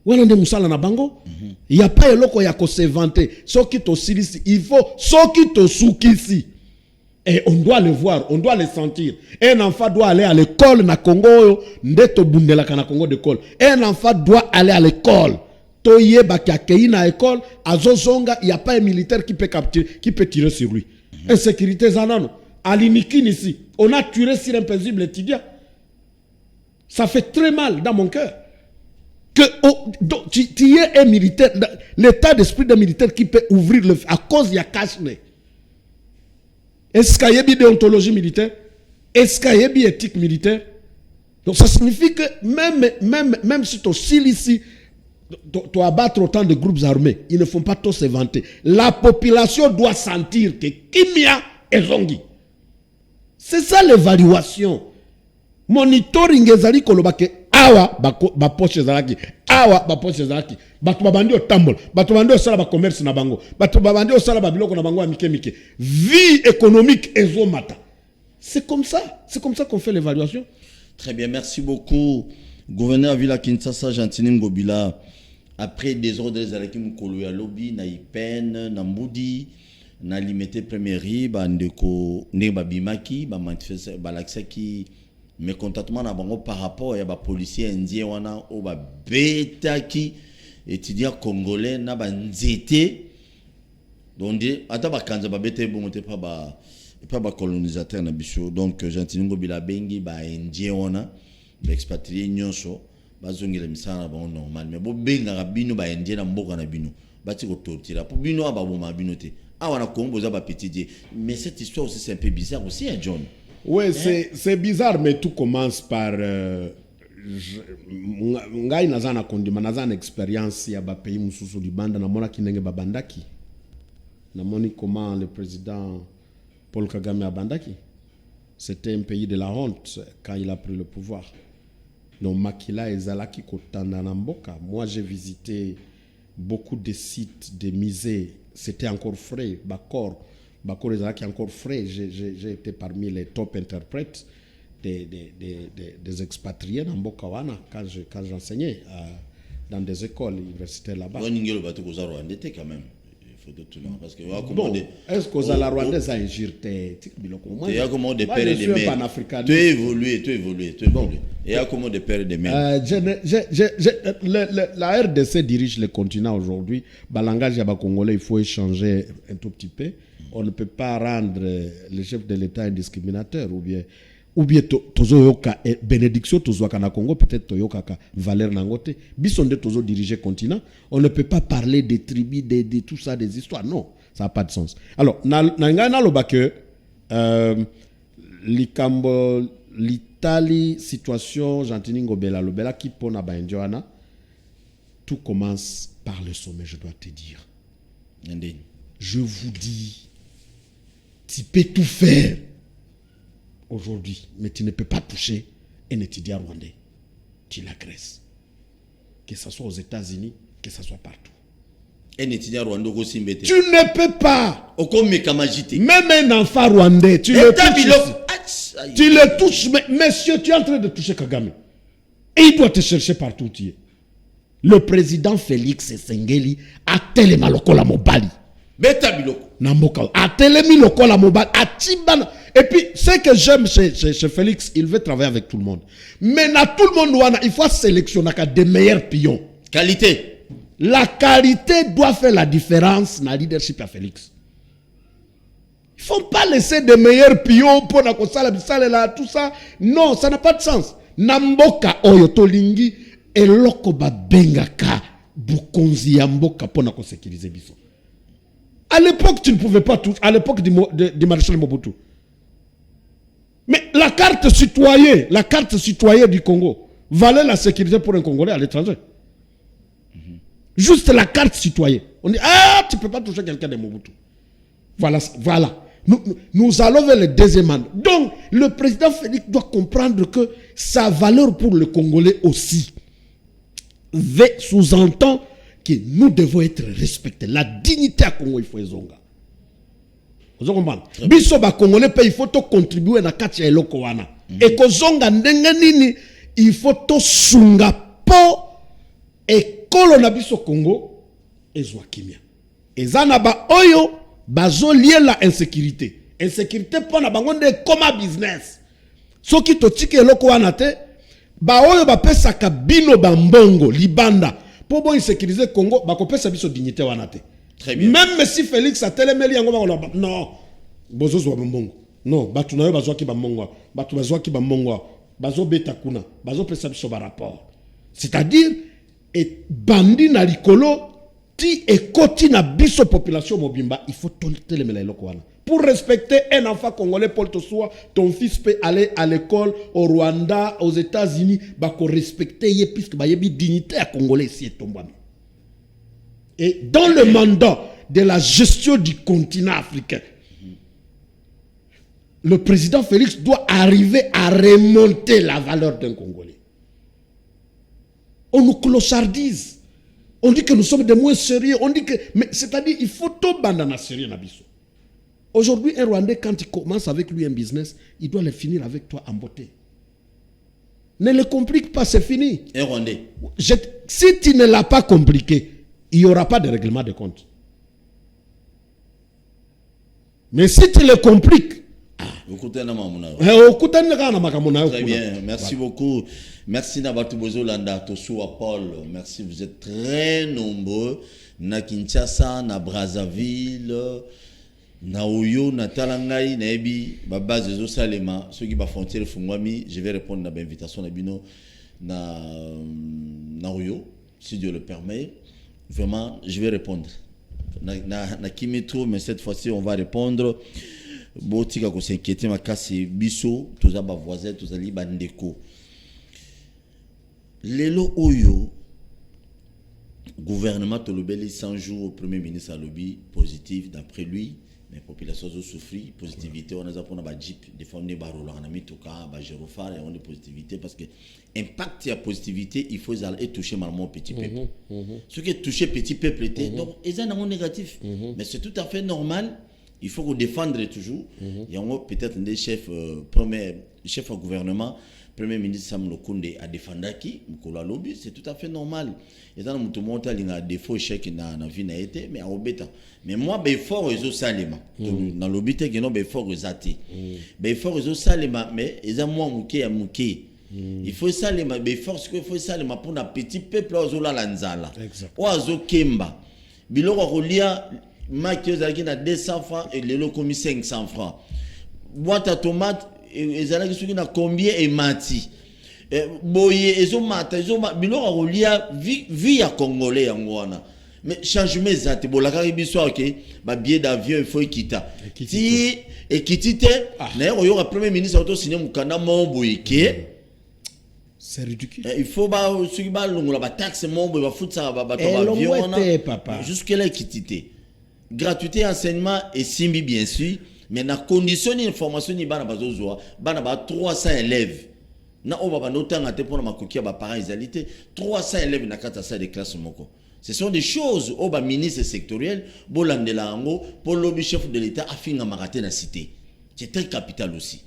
Il n'y a pas de loko ya ko se vanter. Ce qui to silisi, il faut ce qui to soukisi. Et on doit le voir, on doit le sentir. Un enfant doit aller à l'école na Congo, ndeto bundela kana Congo d'école. Un enfant doit aller à l'école. Toye bakakei na école, azozonga, il n'y a pas un militaire qui peut tirer sur lui. Insécurité zanano. Alinikini ici, on a tué sur un paisible étudiant. Ça fait très mal dans mon cœur. Que tu es un militaire, l'état d'esprit d'un militaire qui peut ouvrir le feu à cause de Kachne. Est-ce qu'il y a une déontologie militaire? Est-ce qu'il y a une éthique militaire? Donc ça signifie que même si tu es ici, tu abattre autant de groupes armés, ils ne font pas tous se vanter. La population doit sentir que Kimia est zongi. C'est ça l'évaluation. Monitoring ezali kolobake. Awa ba poche zalaki awa ba poche zalaki batu babandi otambol batu babandi osala ba commerce na bango batu babandi osala ba biloko na bango amike mike vie économique ezomata. C'est comme ça qu'on fait l'évaluation. Très bien, merci beaucoup gouverneur Villa Kinshasa Gentini Ngobila. Après des ordres zalaki mukolo ya lobby na Ipen na Mbudi na limité première riba ndeko ne babimaki ba manifester ba laksaki mais contatement na bango par rapport à ba policier indien wana o ba betaki étudiant congolais na ba nzete donc ata ba kanza ba bete bon te pas ba colonisateur na biso donc Gentini Ngobila bengi ba indien wana ba expatrié nyonso ba zongela misana ba normal mais bo benga ka bino ba indien na mboka na bino ba ti ko tortira pour bino aba bo ma bino te awana Congo za ba petit dieu mais cette histoire aussi c'est un peu bizarre aussi hein, John. Oui, c'est bizarre, mais tout commence par... Ngai nazana kondima nazana expérience ya ba pays mususu libanda na mona kinenge babandaki. Na moni comment le président Paul Kagame a bandaki. C'était un pays de la honte quand il a pris le pouvoir. Donc Makila et Zalaki kotanda na mboka. Moi j'ai visité beaucoup de sites, de musées, c'était encore frais, Bakor est encore frais. J'ai été parmi les top interprètes des expatriés dans Bokawana quand j'enseignais dans des écoles universitaires là-bas. Quand même. Il faut de tout le monde. Parce que bon, est-ce que la Rwandaise a injuré il y a comment des pères et des mères. Tu as évolué. Il y a comment des pères et des mères. La RDC dirige le continent aujourd'hui. Le langage congolais, il faut échanger un tout petit peu. on ne peut pas rendre le chef de l'État un discriminateur ou bien tozoyoka bénédiction tozoaka na Congo peut-être toyoka ka valeur nangote bisonde tozo diriger continent, on ne peut pas parler des tribus de tout ça, des histoires, non, ça n'a pas de sens. Alors nangana lobake l'Italie situation Jantini Ngobela lobela qui pona ba Indioana, tout commence par le sommet, je dois te dire. Je vous dis, tu peux tout faire aujourd'hui, mais tu ne peux pas toucher un étudiant rwandais. Tu l'agresses. Que ce soit aux États-Unis, que ce soit partout. Un étudiant rwandais aussi mbete. Tu ne peux pas. Même un enfant rwandais, tu le touches. Tu le touches, mais monsieur, tu es en train de toucher Kagame. Et il doit te chercher partout où tu es. Le président Félix Tshisekedi a tellement lokola mobali. Beta biloko. Namboka. A tellement lokola mobali. A tibana. Et puis, ce que j'aime chez Félix, il veut travailler avec tout le monde. Mais na tout le monde, il faut sélectionner des meilleurs pions. Qualité. La qualité doit faire la différence dans le leadership à Félix. Il ne faut pas laisser des meilleurs pions pour la tout ça. Non, ça n'a pas de sens. Namboka oyotolingi eloko ba bengaka bukonzi ya mboka pour na sécuriser biso. À l'époque, tu ne pouvais pas tout. À l'époque du maréchal Mobutu. Mais la carte citoyenne du Congo valait la sécurité pour un Congolais à l'étranger. Juste la carte citoyenne. On dit, tu ne peux pas toucher quelqu'un de Mobutu. Voilà. Nous allons vers le deuxième an. Donc, le président Félix doit comprendre que sa valeur pour le Congolais aussi sous-entend que nous devons être respectés. La dignité à Congo, il faut zonga. Vous comprenez? Biso ba Congolais il faut contribuer na kati ya eloko wana. Et ko zonga ndenge nini il faut to sunga po ekolo na biso Congo ezwa kimia. Ezana ba oyo bazo lié la insécurité. Insécurité po na bango nde koma business. Soki to tike eloko wana te ba oyo ba pesa ka bino ba mbongo libanda po bo insécuriser Congo ba ko pesa biso dignité wana te. Très bien. Même si Félix a télémeli yango ba non bozo zo ba mbongo. Non, batu na yo bazo ki ba mbongo. Batu bazo ki ba mbongo. Bazo beta kuna, bazo pesa biso ba rapport. C'est-à-dire et bandi na likolo ti ekoti na biso population mobimba, il faut télémela eloko wana. Pour respecter un enfant congolais, Paul Tossoua, ton fils peut aller à l'école au Rwanda, aux États-Unis, bah qu'on respecter yé puisque bah yébi dignité à congolais ici et tombami. Et dans le mandat de la gestion du continent africain, le président Félix doit arriver à remonter la valeur d'un Congolais. On nous clochardise. On dit que nous sommes des moins sérieux. On dit que, mais c'est-à-dire, il faut tout bandana sérieux nabiso. Aujourd'hui, un Rwandais, quand il commence avec lui un business, il doit le finir avec toi en beauté. Ne le complique pas, c'est fini. Un Rwandais. Si tu ne l'as pas compliqué, il n'y aura pas de règlement de compte. Mais si tu le compliques, très bien, merci beaucoup. Merci Nabatu Bozolanda, Tosoua Paul. Merci, vous êtes très nombreux. Na Kinshasa, na Brazzaville, na Oyo, na Talangai, na Ebi, base de Salema, ceux qui ba frontière Fungwami, je vais répondre à l'invitation Nabino na Oyo, si Dieu le permet. Vraiment, je vais répondre. Na Kimetro, mais cette fois-ci, on va répondre. Botika ko s'inquiéter makasi biso toza ba voisin tozali bandeko lelo oyo gouvernement tolobeli 100 jours au premier ministre à lobby positif d'après lui mais population ont souffri positivité on a za pona ba jeep défendre ba rola na mitoka ba gerofar et on de positivité parce que impact ya positivité il faut aller toucher malment petit peuple ce qui est touché petit peuple était donc ils ont un négatif mais c'est tout à fait normal. Il faut qu'on défendre toujours. Il y a peut-être des chefs, chef au gouvernement, Premier ministre Sam Lokonde a défendu qui, Mkola Lobby, c'est tout à fait normal. Et dans le monde, il y a des faux chèques dans la vie, mais en obétant. Mais moi, il faut que je salima. Dans le lobby, il faut que je zati. Il faut que je salima, mais il y a moi, mouké. Il faut salima, mais il faut salima pour un petit peuple, Ozola Lanzala. Ozo Kemba. Biloko Rolia. Maquilleuse qui a 200 francs et le lot commis 500 francs. Boîte à tomates, ils ont qui na combien et mati. Boye, ils ont bilor a relia vie à Congolais en Rwanda. Mais changement zate bon la caribiso OK, ba billet d'avion il faut quitter. Si et quitter, na yo le premier ministre auto signer mukanda mombo eke. C'est ridicule. Il faut ba sur ba longo la taxe mombo ba fout ça ba avion papa. Jusque là quitter. Gratuité enseignement et simbi bien sûr, mais na condition d'information ni bana bazozoa, bana ba 300 élèves. Na oba ba notanga te pour ma kokia ba parents égalité, 300 élèves na kata sa de classe moko. Ce sont des choses au bas ministre sectoriel, Bolandela Ango, pour le chef de l'État, afin de marater la cité. C'est un capital aussi.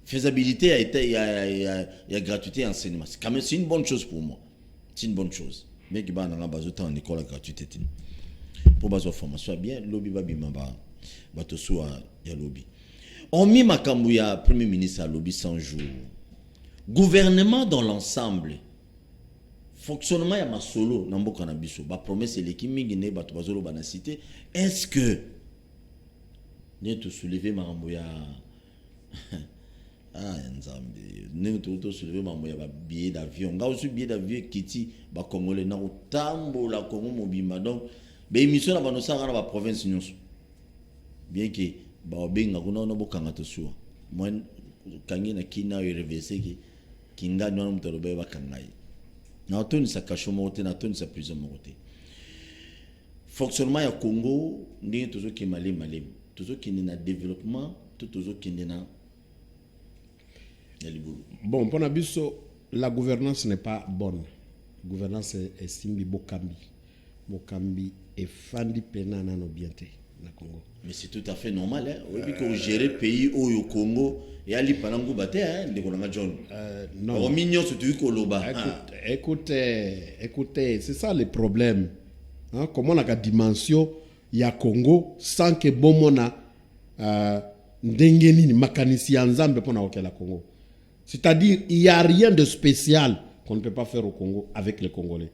Faisabilité a été, il y a gratuité et enseignement. C'est une bonne chose pour moi. C'est une bonne chose. Mais qui va dans la base en école la gratuité. Pour base de formation, bien, lobby va bien, il y a lobby. On mis ma cambouya, premier ministre à lobby 100 jours. Gouvernement dans l'ensemble. Fonctionnement ya masolo na mboka na biso ba promesse eleki mingi ne bato bazolo bana cité est-ce que ne to soulever mambo ya nzambe ne to soulever mambo ya ba billet d'avion nga aussi billet d'avion kiti ba congolais na utambo la Congo mobimba donc ba émission na bano sanga na ba province nyonso bien que ba benga kuna na bokanga to suwa moi kangi na kina reverser ki kinga no mutalo ba kangai na toni sa kashomo te na toni sa prison moté fonctionnement ya Congo ndi tozo ki malem tozo ki na développement tozo ki na libulu. Bon pour na biso la gouvernance n'est pas bonne. Gouvernance est simbi bokambi et fandi pena na no bienté na Congo. Mais c'est tout à fait normal hein. Oui que gérer pays au Congo et ali panangu bate hein ndeko na John. Non. Au mignon surtout koloba. Écoutez, c'est ça le problème. Hein, comment la dimension ya Congo sans que bomona ndengeni makanisi nzambe pona okela Congo. C'est-à-dire il y a rien de spécial qu'on ne peut pas faire au Congo avec les Congolais.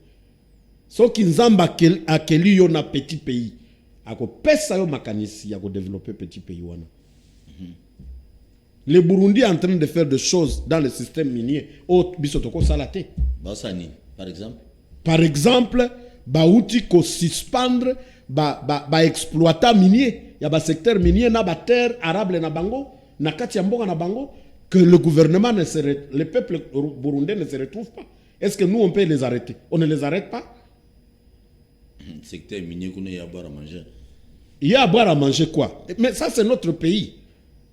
So ki nzamba akeli yo na petit pays. Ako pesa yo makanisi ako développer petit pays wana. Le Burundi est en train de faire des choses dans le système minier. Au bisotoko salate. Basani, par exemple. Par exemple, bauti ko suspendre ba exploiter minier. Ya ba secteur minier na ba terre arable na bango, na kati ya mboka na bango que le gouvernement le peuple burundais ne se retrouve pas. Est-ce que nous on peut les arrêter? On ne les arrête pas. Secteur minier qu'on a à boire à manger. Il y a à boire à manger quoi? Mais ça c'est notre pays.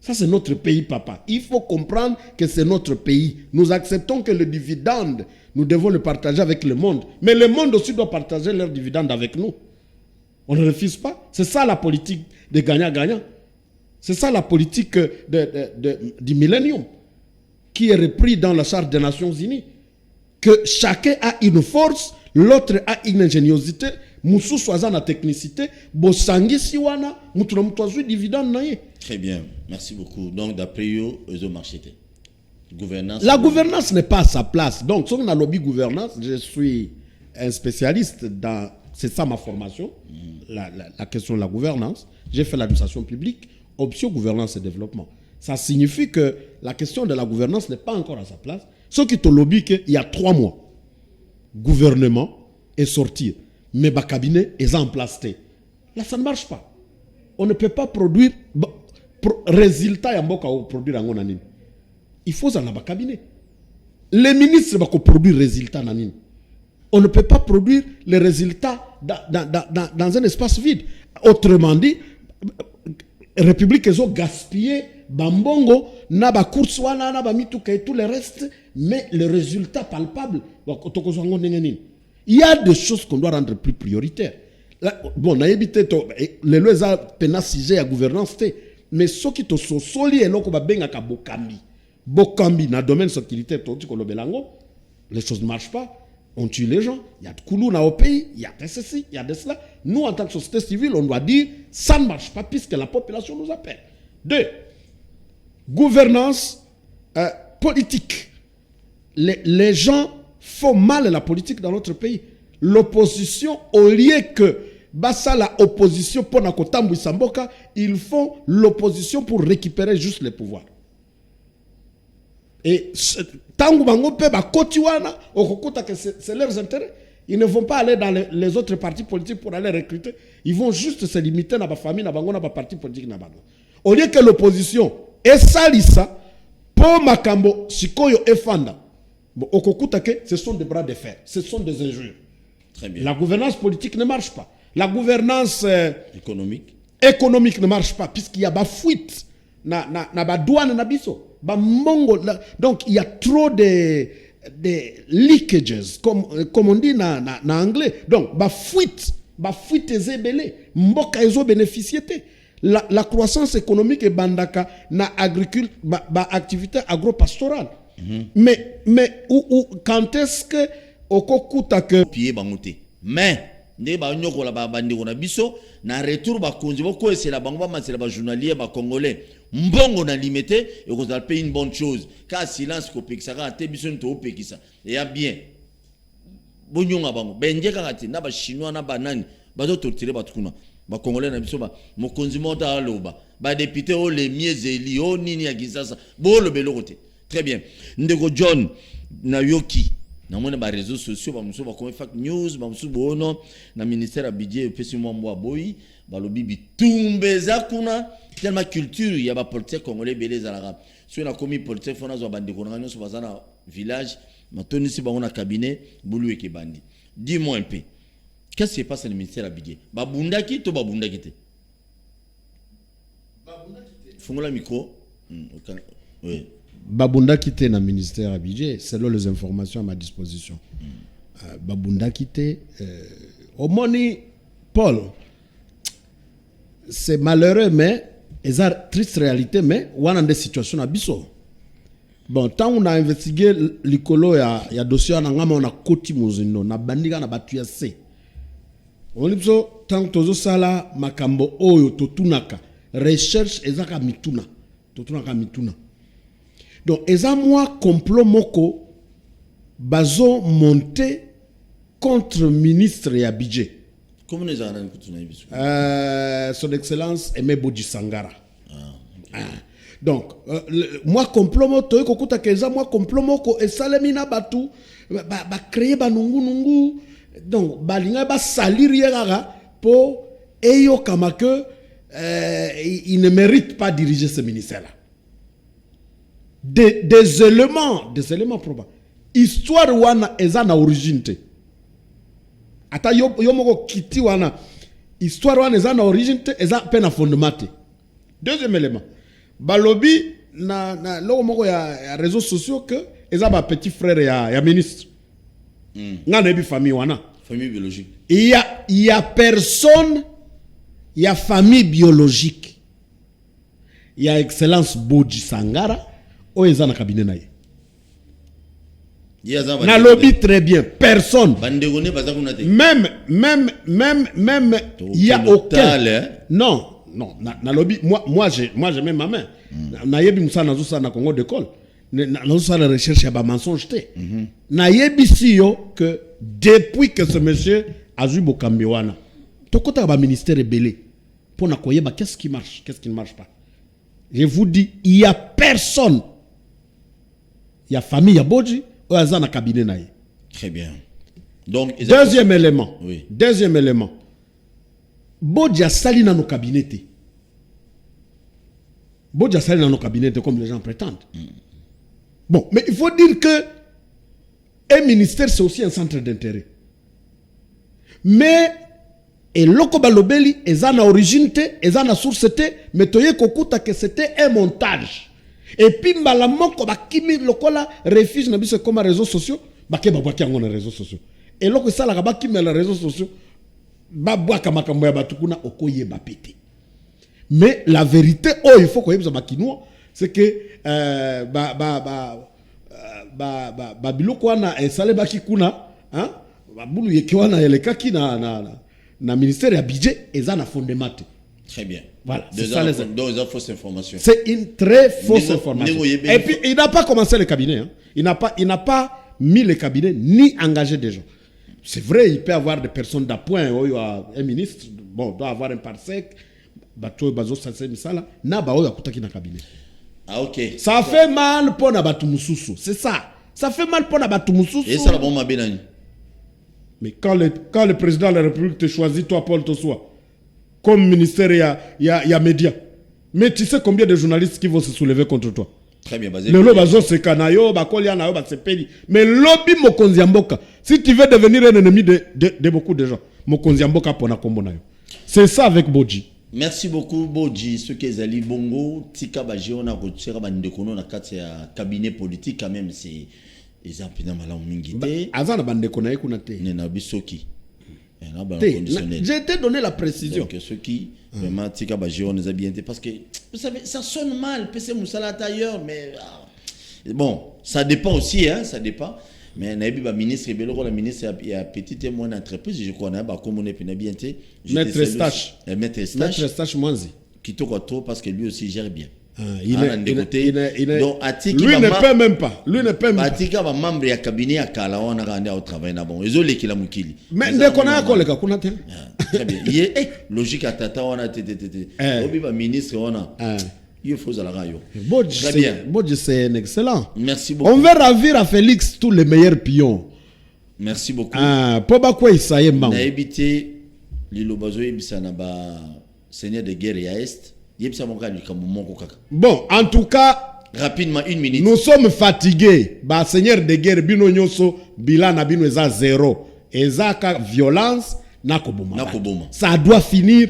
Ça, c'est notre pays, papa. Il faut comprendre que c'est notre pays. Nous acceptons que le dividende, nous devons le partager avec le monde. Mais le monde aussi doit partager leur dividende avec nous. On ne refuse pas. C'est ça la politique de gagnant-gagnant. C'est ça la politique du millénium qui est repris dans la Charte des Nations Unies. Que chacun a une force, l'autre a une ingéniosité, Moussou soit la technicité, Bosangi siwana, Moutouna Moutouazou dividende naye. Très bien, merci beaucoup. Donc, d'après eux, ils ont marché. Gouvernance. La gouvernance n'est pas à sa place. Donc, si on a lobby gouvernance, je suis un spécialiste dans. C'est ça ma formation, la question de la gouvernance. J'ai fait l'administration publique, option gouvernance et développement. Ça signifie que la question de la gouvernance n'est pas encore à sa place. Ce qui est au lobby, il y a 3 mois, gouvernement est sorti, mais le cabinet est en place. Là, ça ne marche pas. On ne peut pas produire. Résultat ya mboka au produire en nanini. Il faut ça dans le cabinet. Les ministres vont produire résultat nanini. On ne peut pas produire les résultats dans un espace vide. Autrement dit, République ils ont gaspillé bambongo na ba course wana na ba mituka et tout le reste, mais le résultat palpable il y a des choses qu'on doit rendre plus prioritaires. Là, bon, na évité les lois a pénalisé à gouvernance. Mais ce qui te soli et l'on benga ka bokambi na domaine sécurité toti ko lobelango, les choses ne marchent pas, on tue les gens, il y a de koulou au pays, il y a de ceci, il y a de cela. Nous en tant que société civile, on doit dire ça ne marche pas puisque la population nous appelle. 2. Gouvernance politique. Les gens font mal la politique dans notre pays. L'opposition, au lieu que basa la opposition pour na kotambu samboka, ils font l'opposition pour récupérer juste les pouvoirs. Et tangu bango pe ba kotiwana okokuta que c'est leurs intérêts. Ils ne vont pas aller dans les autres partis politiques pour aller recruter. Ils vont juste se limiter dans la famille, dans la parti politique. Au lieu que l'opposition est salissa, pour Makambo, Sikoyo et Fanda, ce sont des bras de fer, ce sont des injures. Très bien. La gouvernance politique ne marche pas. La gouvernance économique ne marche pas, puisqu'il y a des fuites, na douane na biso, donc il y a trop de leakages, comme on dit en anglais. Donc, fuite ezebele, mboka ezo bénéficié. La croissance économique est bandaka na agriculture, activité agro-pastorale. Mais quand est-ce que okokuta que pied bangote mais ne ba nyoko la bandi na biso na retour ba konzi boko c'est la bango ba c'est la journalier ba congolais mbongo na limité et ko zal payer une bonne chose car silence ko pekisa ka te biso nto pekisa et ya bien bonyonga bango benje ka kati na ba chinois na banani bazo torturer ba tukuna ba congolais na biso ba mokonzi mota aloba ba député o les miezeli o nini ya kisasa bo lo belokote très bien ndeko John na yoki na mona ba réseaux sociaux ba muso ba comme fake news ba muso bono na ministère a budget pesi mwambo boyi ba lobi bitumbeza kuna tellement culture ya ba politique congolais beleza la so na komi politique fona zo bandi ko ngano so bazana village matoni si ba on a cabinet bulu eke bandi dis-moi un peu qu'est-ce qui se passe dans le ministère a budget ba bundaki to ba bundaki te fungola micro oui. Babunda quitté dans le ministère à budget, selon les informations à ma disposition. Babunda quitté. Au moni, Paul, c'est malheureux, mais c'est une triste réalité, mais on a des situations à Bisso. Bon, tant on a investigué l'écolo, il y a dossier, on a côté Mouzino, on a bandiga, on a battu assez. On a dit, tant que tout ça, Makambo, Oyo, Totunaka, recherche, ezaka mituna. Totunaka mituna. Donc, eza moi complot moko bazo monté contre ministre et budget. Comment les gens ont son excellence Aimé Bodji Sangara. Donc, moi complot moto kokuta keza moi complot moko et salemina batu ba créer ba nungu. Donc, balinga ba salir yera pour eyo kama que il ne mérite pas diriger ce ministère là. Des éléments probables. Histoire wana eza na origine te. Ata yomoko kiti wana histoire wana eza na origine te, eza pe na fondement te. Deuxième élément. Balobi na loko moko ya réseaux sociaux que eza ba petit frère ya ministre. Nga nebi famille wana. Famille biologique. Il y a personne, il y a famille biologique. Il y a excellence Bodji Sangara. O eza na cabinet na ye. Na lobby très bien, personne. Même il y a aucun. Non, na lobby moi j'ai même ma main. Na yebi musa na zusa na Congo d'école. Na zusa la recherche ya ba mensonge te. Na yebi si yo que depuis que ce monsieur Azui Bokambi wana tokota ba ministère belé pour na koyeba qu'est-ce qui marche, qu'est-ce qui ne marche pas. Je vous dis, il y a personne. Il y a famille, il y a Bodji, il y a un cabinet. Très bien. Donc, deuxième élément. Oui. Deuxième élément. Bodji a sali dans nos cabinets. Bodji a sali dans nos cabinets comme les gens prétendent. Bon, mais il faut dire que un ministère, c'est aussi un centre d'intérêt. Mais, et loko balobeli, eza na origine te, eza na source te, mais toye kokuta que c'était un montage. Et puis mbala moko bakimi lokola refuge na biso comme réseaux sociaux, bake babwaki yango na réseaux sociaux. Et loko sala ka bakimi na réseaux sociaux, babwaka makambo ya batukuna okoye bapete. Mais la vérité, il faut qu'on y ait bakinois, c'est que biloko wana esale baki kuna, hein? Babulu yeki wana elekaki na ministère ya budget eza na fondement. Très bien. Voilà. C'est ça les fausses informations. C'est une très fausse information. Et puis il n'a pas commencé le cabinet. Hein. Il n'a pas mis le cabinet ni engagé des gens. c'est vrai, il peut y avoir des personnes d'appoint, un ministre, bon, doit avoir un parsec, cabinet. Ah, ok. Ça fait mal pour Nabatu Moussoussou, c'est ça. Ça fait mal pour Nabatu Moussoussou. Et ça, la bombe à Benani. Mais quand le président de la République te choisit, toi, Paul Tossoa, comme ministère, il y a médias. Mais tu sais combien de journalistes qui vont se soulever contre toi? Très bien, basé. Le lobazo c'est kanayo, bakolianayo, basepeli. Mais lobby Mokonzi Mboka. Si tu veux devenir un ennemi de beaucoup de gens, Mokonzi Mboka pona kombonayo. C'est ça avec Bodji. Merci beaucoup, Bodji. Ce que Zali Bongo, Tika Baji, on a retiré Bandekono na cabinet politique quand même, c'est exemple dans malam mingité. Azana Bandekona ekunate. Nena bisoki. J'ai été donné la précision. Donc ceux qui vraiment Tika Baji, on les a bien été parce que vous savez, ça sonne mal, PC Moussala ailleurs, mais bon, ça dépend aussi, hein, ça dépend. Mais Naïbi ministre et la ministre il y a petite et moyenne entreprise, je crois na ba comme on est bien été. Maître Stache Mwanzi. Qui te trop parce que lui aussi gère bien. Lui ne peut même pas. Atika ba membre ya cabinet ya kala on a rendu au travail na bon. Ezole kila mukili. Mais ne connaît pas le cas kuna te. Très bien. Logique à tata on a Obi ba ministre on a. Il faut à la radio. Bodji, c'est un excellent. Merci beaucoup. On veut ravir à Félix tous les meilleurs pions. Merci beaucoup. Poba quoi ça y est, on a évité l'Ilobazo Ibisana Seigneur de guerre à Est. Bon, en tout cas, rapidement, 1 minute. Nous sommes fatigués. Seigneur de guerre, bino nyoso, bilan na bino eza 0. Ezaka violence, nakoboma. Ça doit finir.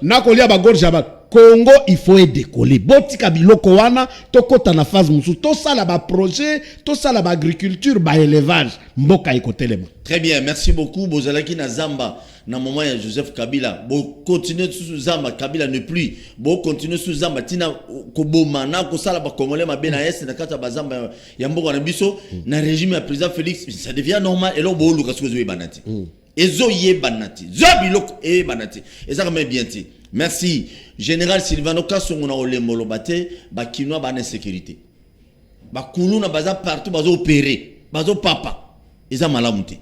Nakolia bagor jabat. Congo, il faut décoller. Botika biloko wana, tokota na phase musu. To ça la ba projet, to ça la ba agriculture, ba élevage. Mboka ikotelema. Très bien, merci beaucoup. Bozalaki na Zamba, na moment ya Joseph Kabila. Bo continuer sous Zamba, Kabila ne plus. Bo continuer sous Zamba, tina koboma na ko sala ba congolais ma bena est na kata ba Zamba ya mboka na biso na régime ya président Félix, ça devient normal et là bo luka soko zo banati. Ezo ye banati. Zo biloko e banati. Et ça comme bien ti. Merci. Général Silvano Kassongo na olemolo bate ba kinwa ba na sécurité. Ba kulu na baza partout bazo opérer, bazo papa. Eza malamu te.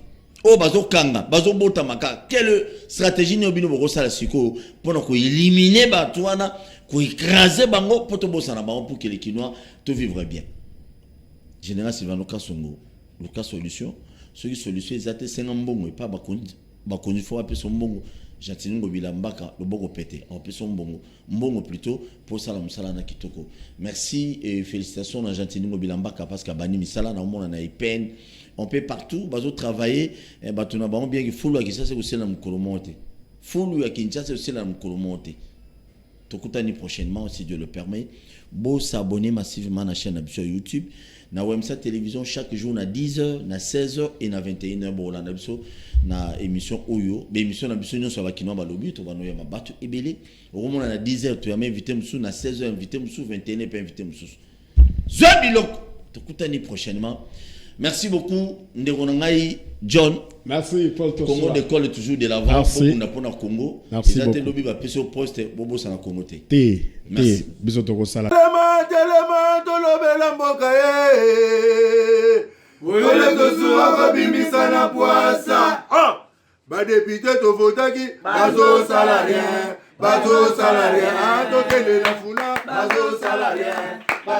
O bazo kanga, bazo bota maka. Quelle stratégie ne bino boko sala siko pour ko éliminer ba tuana, ko écraser bango pour to bosana bango pour que les Kinois te vivre bien. Général Silvano Kassongo, Lucas solution, ce qui solution exacte c'est ngambongo et pas ba konzi faut appeler son bongo. Jantiningo bilambaka le bongo pété on peut son bongo plutôt pour ça la musala na kitoko. Merci et félicitations à Jantiningo bilambaka parce que bani misala na mona na peine on peut partout bazo travailler et batuna ba bien que fulu akisa c'est aussi na mukolomonte fulu ya Kinshasa c'est aussi na mukolomonte tokutani prochainement si Dieu le permet. Beau s'abonner massivement à la chaîne sur YouTube. Na WMSA télévision chaque jour na 10h, na 16h et na 21h bon là na émission Oyo, émission na biso nyo so ba kinwa ba lobi to ba no ya mabatu ebele. Au moment na 10h tu as invité musu na 16h invité musu 21h pas invité musu. Zabilok tokutani prochainement. Merci beaucoup Nderonangai John. Merci Paul Tossoa. Congo décolle toujours de l'avant pour na Congo. Merci beaucoup. Lobi ba peso poste bobo sana Congo te. Merci. Biso toko sala. Telema tolobela mboka ye. Wole tosuwa kobimisa na poasa. Ba député to votaki bazo salarié. Bazo salarié. Tokende na funa bazo salarié.